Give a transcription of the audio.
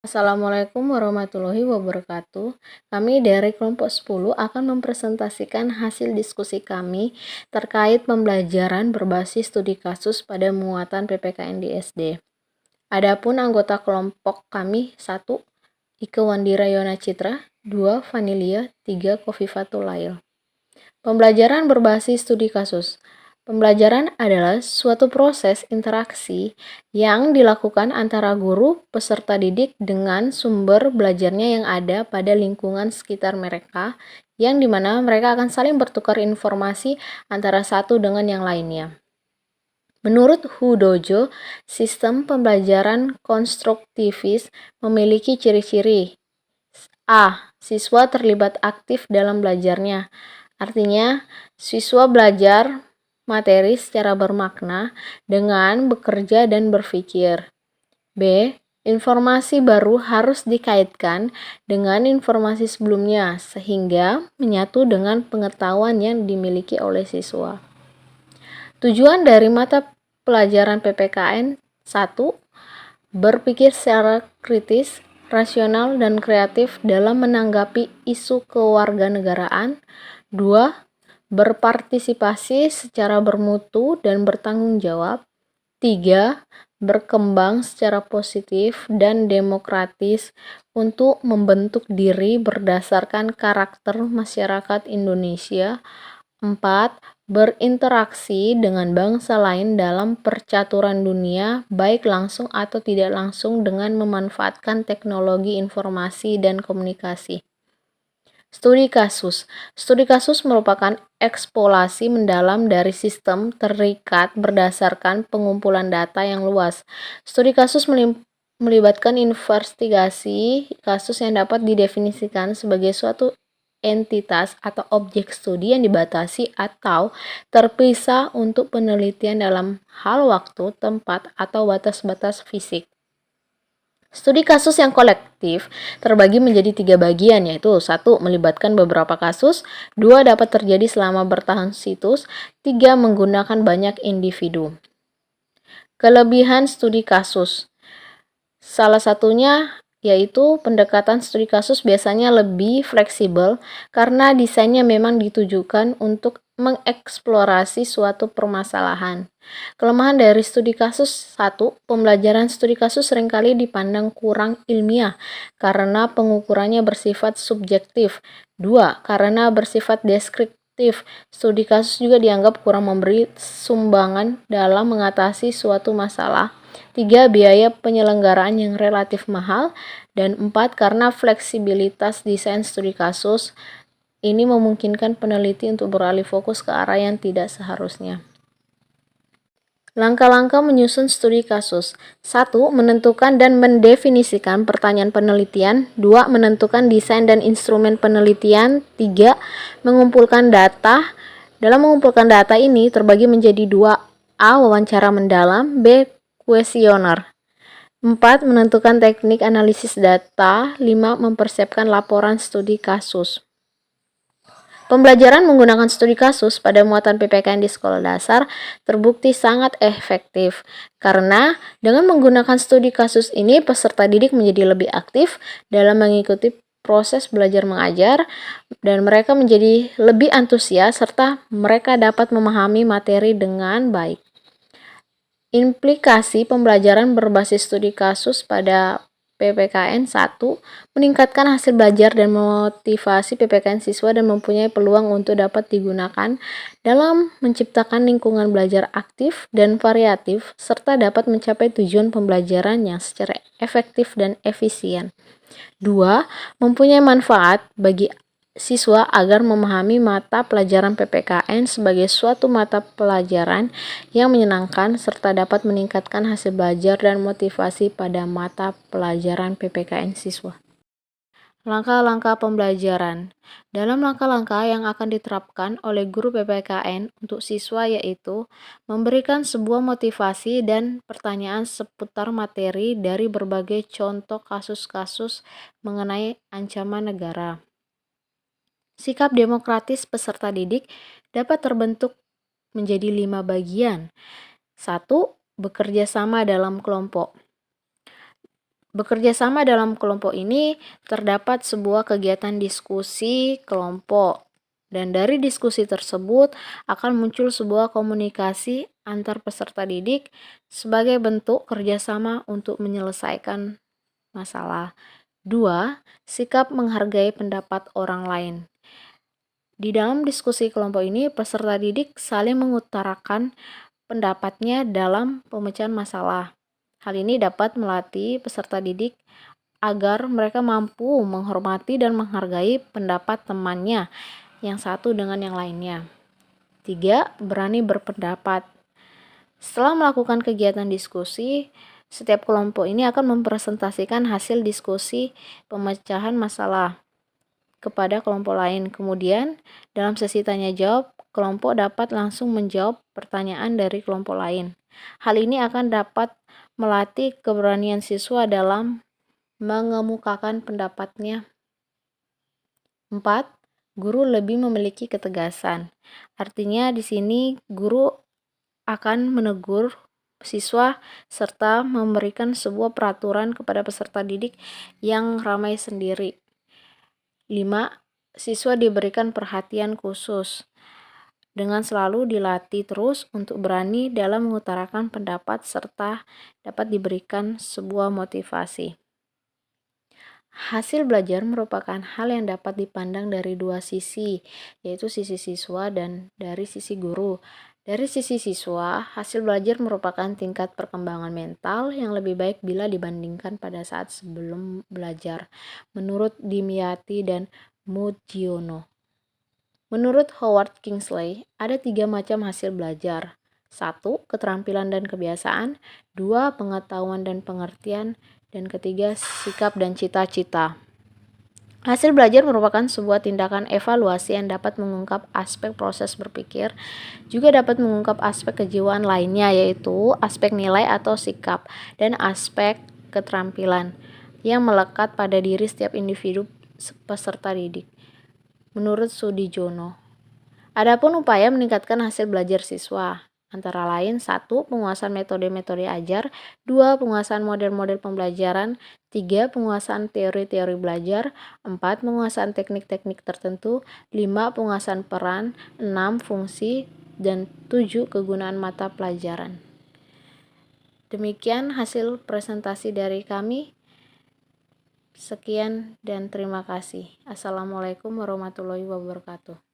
Assalamualaikum warahmatullahi wabarakatuh. Kami dari kelompok 10 akan mempresentasikan hasil diskusi kami terkait pembelajaran berbasis studi kasus pada muatan PPKN di SD. Adapun anggota kelompok kami 1. Ike Wandira Yona Citra, 2. Vanilia, 3. Kofifatul Lail. Pembelajaran berbasis studi kasus. Pembelajaran adalah suatu proses interaksi yang dilakukan antara guru, peserta didik dengan sumber belajarnya yang ada pada lingkungan sekitar mereka, yang dimana mereka akan saling bertukar informasi antara satu dengan yang lainnya. Menurut Hudojo, sistem pembelajaran konstruktivis memiliki ciri-ciri. A. Siswa terlibat aktif dalam belajarnya. Artinya, siswa belajar materi secara bermakna dengan bekerja dan berpikir. B. Informasi baru harus dikaitkan dengan informasi sebelumnya sehingga menyatu dengan pengetahuan yang dimiliki oleh siswa. Tujuan dari mata pelajaran PPKN 1. Berpikir secara kritis, rasional, dan kreatif dalam menanggapi isu kewarganegaraan. 2. Berpartisipasi secara bermutu dan bertanggung jawab. 3. Berkembang secara positif dan demokratis untuk membentuk diri berdasarkan karakter masyarakat Indonesia. 4. Berinteraksi dengan bangsa lain dalam percaturan dunia, baik langsung atau tidak langsung dengan memanfaatkan teknologi informasi dan komunikasi. Studi kasus. Studi kasus merupakan eksplorasi mendalam dari sistem terikat berdasarkan pengumpulan data yang luas. Studi kasus melibatkan investigasi kasus yang dapat didefinisikan sebagai suatu entitas atau objek studi yang dibatasi atau terpisah untuk penelitian dalam hal waktu, tempat, atau batas-batas fisik. Studi kasus yang kolektif terbagi menjadi 3 bagian, yaitu 1. Melibatkan beberapa kasus, 2. Dapat terjadi selama bertahan situs, 3. Menggunakan banyak individu. Kelebihan studi kasus. Salah satunya yaitu pendekatan studi kasus biasanya lebih fleksibel karena desainnya memang ditujukan untuk mengeksplorasi suatu permasalahan. Kelemahan dari studi kasus. 1. Pembelajaran studi kasus seringkali dipandang kurang ilmiah karena pengukurannya bersifat subjektif. 2. Karena bersifat deskriptif, studi kasus juga dianggap kurang memberi sumbangan dalam mengatasi suatu masalah. 3. Biaya penyelenggaraan yang relatif mahal. Dan 4. Karena fleksibilitas desain studi kasus, ini memungkinkan peneliti untuk beralih fokus ke arah yang tidak seharusnya. Langkah-langkah menyusun studi kasus. 1. Menentukan dan mendefinisikan pertanyaan penelitian. 2. Menentukan desain dan instrumen penelitian. 3. Mengumpulkan data. Dalam mengumpulkan data ini terbagi menjadi 2. A. Wawancara mendalam. B. Kuesioner. 4. Menentukan teknik analisis data. 5. Mempersiapkan laporan studi kasus. Pembelajaran menggunakan studi kasus pada muatan PPKN di sekolah dasar terbukti sangat efektif karena dengan menggunakan studi kasus ini peserta didik menjadi lebih aktif dalam mengikuti proses belajar mengajar dan mereka menjadi lebih antusias serta mereka dapat memahami materi dengan baik. Implikasi pembelajaran berbasis studi kasus pada PPKN 1. Meningkatkan hasil belajar dan motivasi PPKN siswa dan mempunyai peluang untuk dapat digunakan dalam menciptakan lingkungan belajar aktif dan variatif serta dapat mencapai tujuan pembelajaran yang secara efektif dan efisien. 2. Mempunyai manfaat bagi siswa agar memahami mata pelajaran PPKN sebagai suatu mata pelajaran yang menyenangkan serta dapat meningkatkan hasil belajar dan motivasi pada mata pelajaran PPKN siswa. Langkah-langkah pembelajaran. Dalam langkah-langkah yang akan diterapkan oleh guru PPKN untuk siswa yaitu memberikan sebuah motivasi dan pertanyaan seputar materi dari berbagai contoh kasus-kasus mengenai ancaman negara. Sikap demokratis peserta didik dapat terbentuk menjadi 5 bagian. 1. Bekerja sama dalam kelompok. Bekerja sama dalam kelompok ini terdapat sebuah kegiatan diskusi kelompok, dan dari diskusi tersebut akan muncul sebuah komunikasi antar peserta didik sebagai bentuk kerjasama untuk menyelesaikan masalah. 2. Sikap menghargai pendapat orang lain. Di dalam diskusi kelompok ini, peserta didik saling mengutarakan pendapatnya dalam pemecahan masalah. Hal ini dapat melatih peserta didik agar mereka mampu menghormati dan menghargai pendapat temannya yang satu dengan yang lainnya. 3. Berani berpendapat. Setelah melakukan kegiatan diskusi, setiap kelompok ini akan mempresentasikan hasil diskusi pemecahan masalah kepada kelompok lain. Kemudian, dalam sesi tanya jawab, kelompok dapat langsung menjawab pertanyaan dari kelompok lain. Hal ini akan dapat melatih keberanian siswa dalam mengemukakan pendapatnya. 4. Guru lebih memiliki ketegasan. Artinya di sini guru akan menegur siswa serta memberikan sebuah peraturan kepada peserta didik yang ramai sendiri. 5. Siswa diberikan perhatian khusus dengan selalu dilatih terus untuk berani dalam mengutarakan pendapat serta dapat diberikan sebuah motivasi. Hasil belajar merupakan hal yang dapat dipandang dari dua sisi, yaitu sisi siswa dan dari sisi guru. Dari sisi siswa, hasil belajar merupakan tingkat perkembangan mental yang lebih baik bila dibandingkan pada saat sebelum belajar, menurut Dimyati dan Mugiono. Menurut Howard Kingsley, ada 3 macam hasil belajar. 1. Keterampilan dan kebiasaan. 2. Pengetahuan dan pengertian. Dan ketiga, sikap dan cita-cita. Hasil belajar merupakan sebuah tindakan evaluasi yang dapat mengungkap aspek proses berpikir, juga dapat mengungkap aspek kejiwaan lainnya, yaitu aspek nilai atau sikap, dan aspek keterampilan yang melekat pada diri setiap individu peserta didik. Menurut Sudijono. Adapun upaya meningkatkan hasil belajar siswa, antara lain 1. Penguasaan metode-metode ajar, 2. Penguasaan model-model pembelajaran, 3. Penguasaan teori-teori belajar, 4. Penguasaan teknik-teknik tertentu, 5. Penguasaan peran, 6. Fungsi, dan 7. Kegunaan mata pelajaran. Demikian hasil presentasi dari kami. Sekian dan terima kasih. Assalamualaikum warahmatullahi wabarakatuh.